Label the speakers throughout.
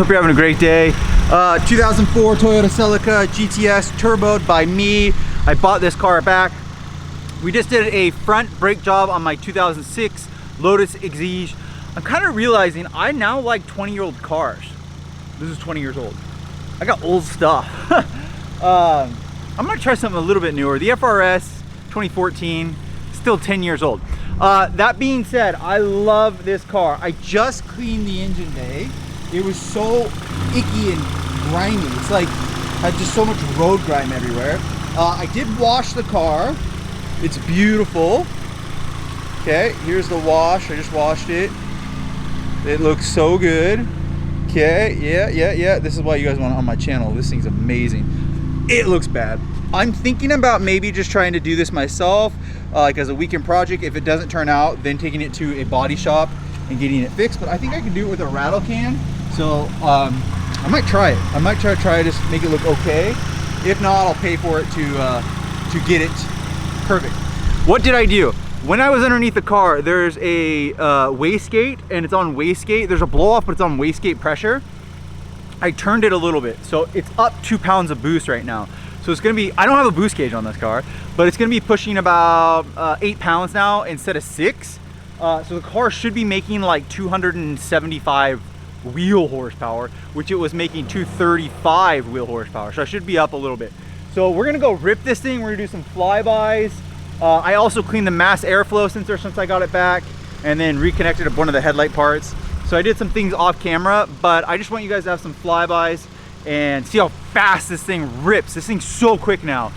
Speaker 1: Hope you're having a great day. 2004 Toyota Celica GTS turboed by me. I bought this car back. We just did a front brake job on my 2006 Lotus Exige. I'm kind of realizing I now like 20-year-old cars. This is 20 years old. I got old stuff. I'm gonna try something a little bit newer. The FRS 2014, still 10 years old. That being said, I love this car. I just cleaned the engine bay. It was so icky and grimy. It's like, had just so much road grime everywhere. I did wash the car. It's beautiful. Okay, here's the wash. I just washed it. It looks so good. Okay, yeah. This is why you guys want it on my channel. This thing's amazing. It looks bad. I'm thinking about maybe just trying to do this myself, like as a weekend project. If it doesn't turn out, then taking it to a body shop and getting it fixed. But I think I can do it with a rattle can. So I might try it. I might try to just make it look okay. If not, I'll pay for it to get it perfect. What did I do? When I was underneath the car, there's a wastegate, and it's on wastegate. There's a blow off, but it's on wastegate pressure. I turned it a little bit, so it's up 2 pounds of boost right now. So it's gonna be, I don't have a boost gauge on this car, but it's gonna be pushing about 8 pounds now instead of 6. So the car should be making like 275 wheel horsepower, which it was making 235 wheel horsepower. So I should be up a little bit. So we're gonna go rip this thing. We're gonna do some flybys. I also cleaned the mass airflow sensor since I got it back, and then reconnected one of the headlight parts. So I did some things off camera, but I just want you guys to have some flybys and see how fast this thing rips. This thing's so quick now.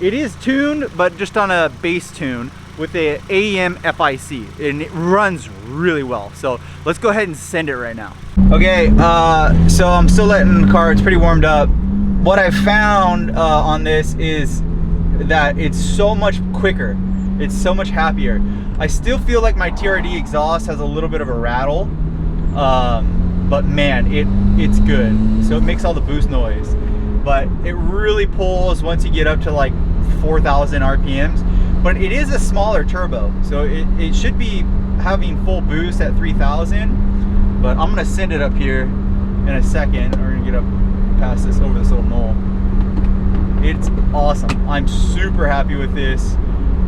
Speaker 1: It is tuned, but just on a base tune with a AEM FIC, and it runs really well. So let's go ahead and send it right now. Okay, so I'm still letting the car, it's pretty warmed up. What I found on this is that it's so much quicker. It's so much happier. I still feel like my TRD exhaust has a little bit of a rattle, but man, it's good. So it makes all the boost noise, but it really pulls once you get up to like 4,000 RPMs. But it is a smaller turbo, so it should be having full boost at 3,000. But I'm gonna send it up here in a second. We're gonna get up past this over this little knoll. It's awesome. I'm super happy with this.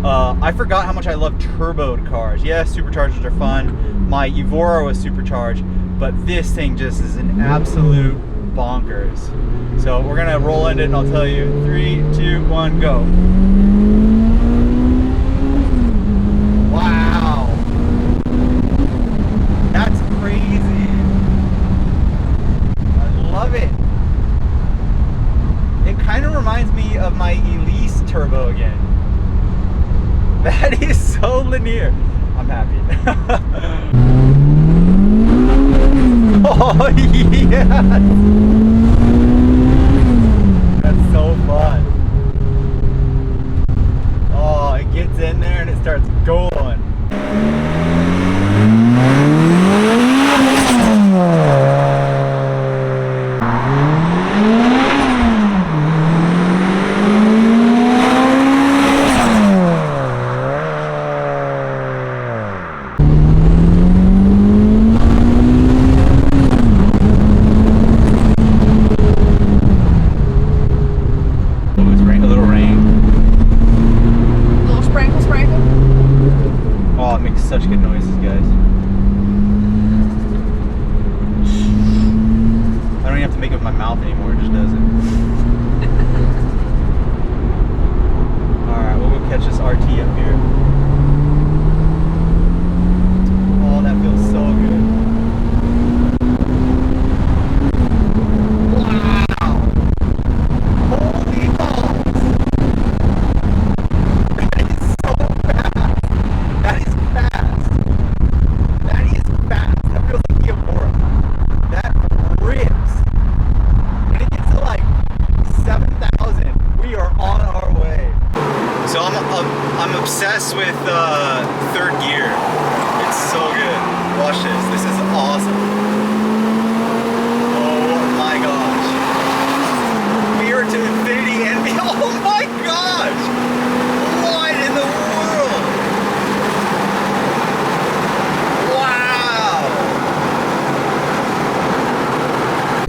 Speaker 1: I forgot how much I love turboed cars. Yes, superchargers are fun. My EVORA was supercharged, but this thing just is an absolute bonkers. So we're gonna roll into it and I'll tell you. 3, 2, 1, go. Wow. That's crazy. I love it. It kind of reminds me of my ELISE turbo again. That is so linear. I'm happy. Oh yes! That's so fun. Oh, it gets in there and it starts going. Such good noises, guys. I don't even have to make it with my mouth anymore, it just does it. Alright, we'll go catch this RT up here. Oh, that feels so good. Wow! Holy balls! That is so fast! That is fast! That feels like EVORA. That rips. When it gets to like 7,000, we are on our way. So I'm obsessed with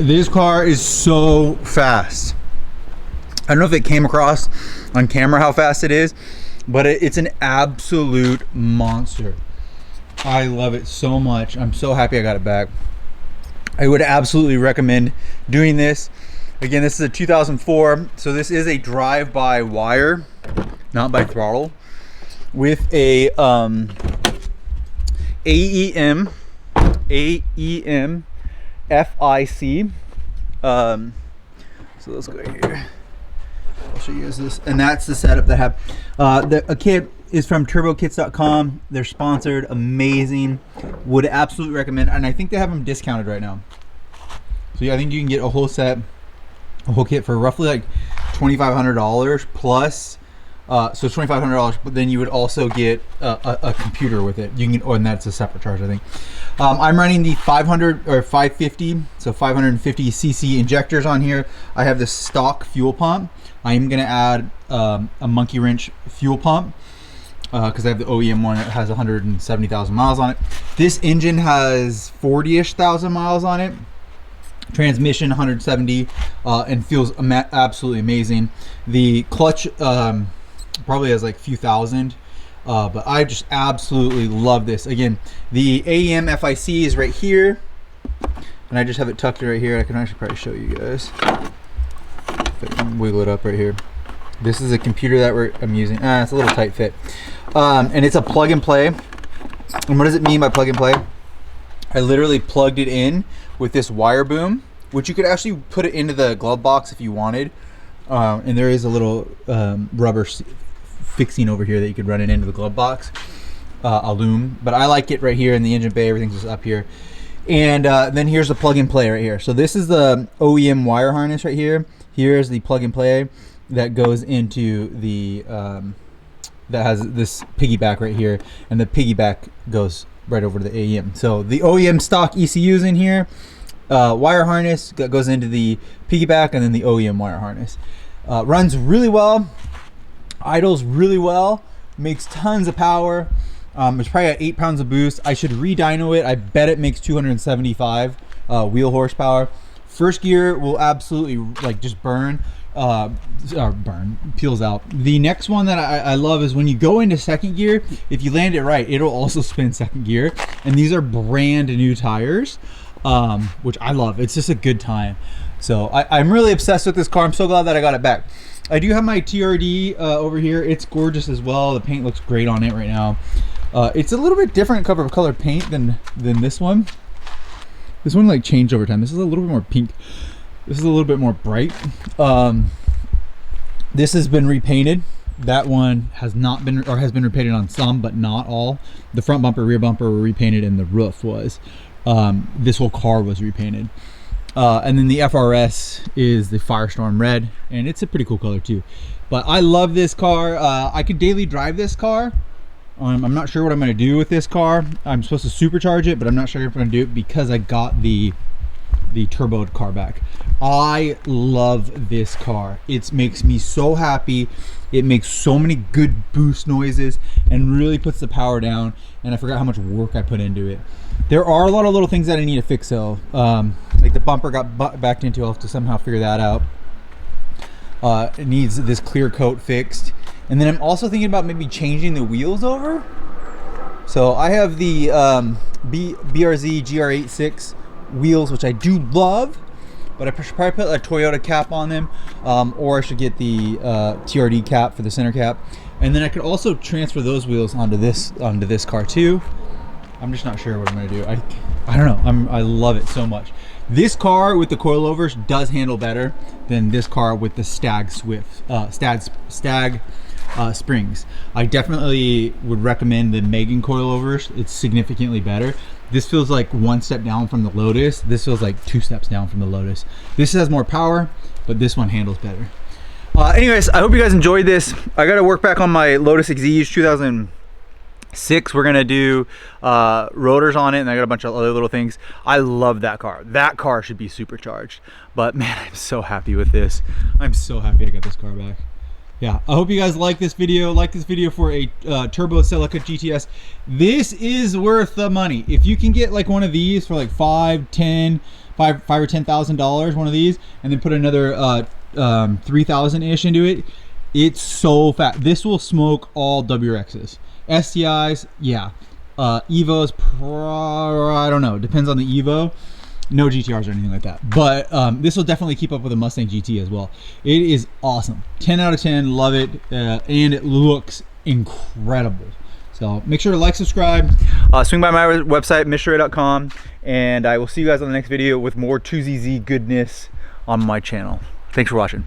Speaker 1: This car is so fast. I don't know if it came across on camera how fast it is, but it's an absolute monster. I love it so much. I'm so happy I got it back. I would absolutely recommend doing this. Again, this is a 2004, so this is a drive-by-wire, not by throttle, with a AEM FIC. So let's go here. I'll show you guys this, and that's the setup that I have. A kit is from turbokits.com. They're sponsored, amazing. Would absolutely recommend, and I think they have them discounted right now. So yeah, I think you can get a whole set, a whole kit for roughly like $2,500 plus. So it's $2,500, but then you would also get a computer with it. You can, and that's a separate charge, I think. I'm running the 500 or 550, so 550 cc injectors on here. I have the stock fuel pump. I am gonna add a monkey wrench fuel pump because I have the OEM one. It has 170,000 miles on it. This engine has 40-ish thousand miles on it. Transmission 170 and feels absolutely amazing. The clutch probably has like a few thousand, but I just absolutely love this. Again, the AEM FIC is right here, and I just have it tucked right here. I can actually probably show you guys. If I can wiggle it up right here. This is a computer that I'm using. It's a little tight fit, and it's a plug and play. And what does it mean by plug and play? I literally plugged it in with this wire boom, which you could actually put it into the glove box if you wanted. And there is a little rubber fixing over here that you could run it into the glove box, a loom. But I like it right here in the engine bay. Everything's just up here. And then here's the plug and play right here. So this is the OEM wire harness right here. Here's the plug and play that goes into the, that has this piggyback right here. And the piggyback goes right over to the AEM. So the OEM stock ECUs in here, wire harness goes into the piggyback, and then the OEM wire harness. Runs really well, idles really well, makes tons of power. It's probably at 8 pounds of boost. I should re-dyno it. I bet it makes 275 wheel horsepower. First gear will absolutely like just burn. Peels out. The next one that I love is when you go into second gear, if you land it right, it'll also spin second gear. And these are brand new tires, which I love. It's just a good time. So I'm really obsessed with this car. I'm so glad that I got it back. I do have my TRD over here. It's gorgeous as well. The paint looks great on it right now. It's a little bit different color paint than this one. This one like changed over time. This is a little bit more pink. This is a little bit more bright. This has been repainted. That one has not been, or has been repainted on some, but not all. The front bumper, rear bumper were repainted, and the roof was. This whole car was repainted. And then the FRS is the Firestorm Red, and it's a pretty cool color too. But I love this car. I could daily drive this car. I'm not sure what I'm going to do with this car. I'm supposed to supercharge it, but I'm not sure if I'm going to do it because I got the turboed car back. I love this car. It makes me so happy. It makes so many good boost noises and really puts the power down, and I forgot how much work I put into it. There are a lot of little things that I need to fix though. Like the bumper got backed into. I'll have to somehow figure that out. It needs this clear coat fixed. And then I'm also thinking about maybe changing the wheels over. So I have the BRZ GR86 wheels, which I do love, but I should probably put a Toyota cap on them, or I should get the TRD cap for the center cap. And then I could also transfer those wheels onto this car too. I'm just not sure what I'm gonna do. I don't know. I love it so much. This car with the coilovers does handle better than this car with the Stag springs. I definitely would recommend the Megan coilovers. It's significantly better. This feels like one step down from the Lotus. This feels like 2 steps down from the Lotus. This has more power, but this one handles better. Anyways, I hope you guys enjoyed this. I got to work back on my Lotus EXIGE 2006. We're gonna do rotors on it, and I got a bunch of other little things. I love that car. That car should be supercharged. But man, I'm so happy with this. I'm so happy I got this car back. Yeah, I hope you guys like this video. Like this video for a turbo Celica GTS. This is worth the money. If you can get like one of these for like $5 or $10,000, one of these, and then put another 3,000 ish into it, it's so fast. This will smoke all WRXs, STIs, yeah. Evos, I don't know, depends on the Evo. No GTRs or anything like that, but this will definitely keep up with a Mustang GT as well. It is awesome. 10 out of 10, love it, and it looks incredible. So make sure to like, subscribe, swing by my website, mitchdore.com, and I will see you guys on the next video with more 2ZZ goodness on my channel. Thanks for watching.